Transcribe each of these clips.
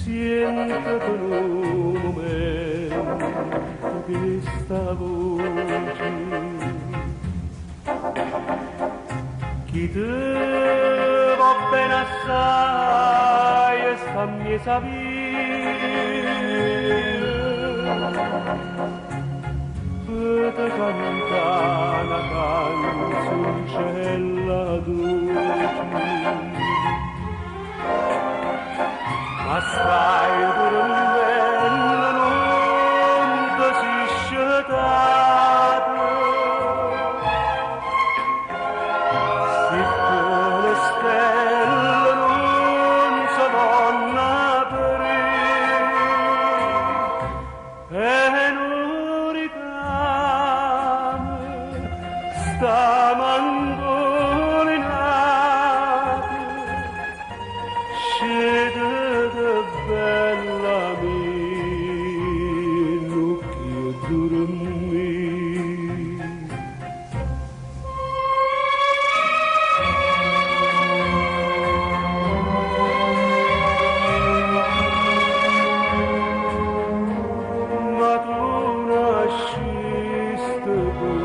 Siento per un momento questa voce chi te va bene assai e sta miesa via te canta una canzoncella dolce ma stai dormendo non ti si scetate se te le stelle non sono nate e non ricame sta mandolinata scende bella mia l'occhio dormì ma tu nasciste per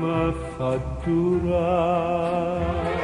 m'ha fatto durare